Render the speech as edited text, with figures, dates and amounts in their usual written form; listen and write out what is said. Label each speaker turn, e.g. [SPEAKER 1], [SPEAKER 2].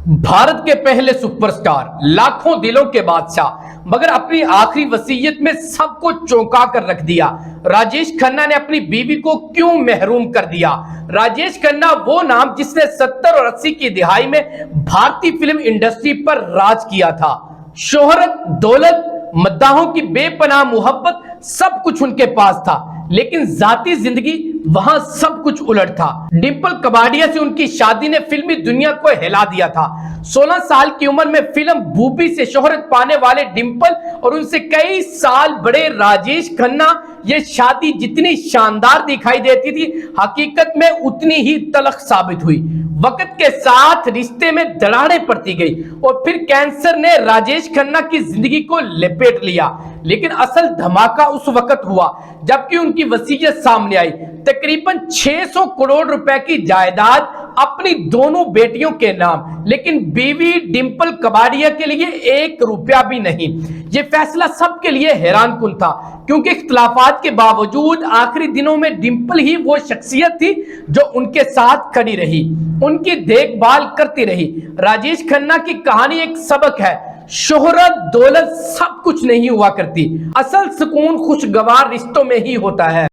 [SPEAKER 1] भारत के पहले सुपरस्टार, लाखों दिलों के बादशाह, मगर अपनी आखिरी वसीयत में सबको चौंका कर रख दिया। राजेश खन्ना ने अपनी बीवी को क्यों महरूम कर दिया? राजेश खन्ना वो नाम जिसने 70 और 80 की दिहाई में भारतीय फिल्म इंडस्ट्री पर राज किया था। शोहरत, दौलत, मद्दाहों की बेपनाह मोहब्बत, सब कुछ उनके पास था, लेकिन जाती जिंदगी वहां सब कुछ उलट था। डिंपल कबाड़िया से उनकी शादी ने फिल्मी दुनिया को हिला दिया था। 16 साल की उम्र में फिल्म बूबी से शोहरत पाने वाले डिंपल और उनसे कई साल बड़े राजेश खन्ना, ये शादी जितनी शानदार दिखाई देती थी, हकीकत में उतनी ही तलख साबित हुई। वक्त के साथ रिश्ते में दरारें पड़ती गई और फिर कैंसर ने राजेश खन्ना की जिंदगी को लपेट लिया। लेकिन असल धमाका उस वक्त हुआ जबकि उनकी वसीयत सामने आई। तकरीबन 600 करोड़ रुपए की जायदाद अपनी दोनों बेटियों के नाम, लेकिन बीवी डिंपल कबाड़िया के लिए 1 रुपया भी नहीं। यह फैसला सबके लिए हैरानकुन था, क्योंकि इख्तिलाफात के बावजूद आखिरी दिनों में डिंपल ही वो शख्सियत थी जो उनके साथ खड़ी रही, उनकी देखभाल करती रही। राजेश खन्ना की कहानी एक सबक है, शोहरत, दौलत सब कुछ नहीं हुआ करती, असल सुकून खुशगवार रिश्तों में ही होता है।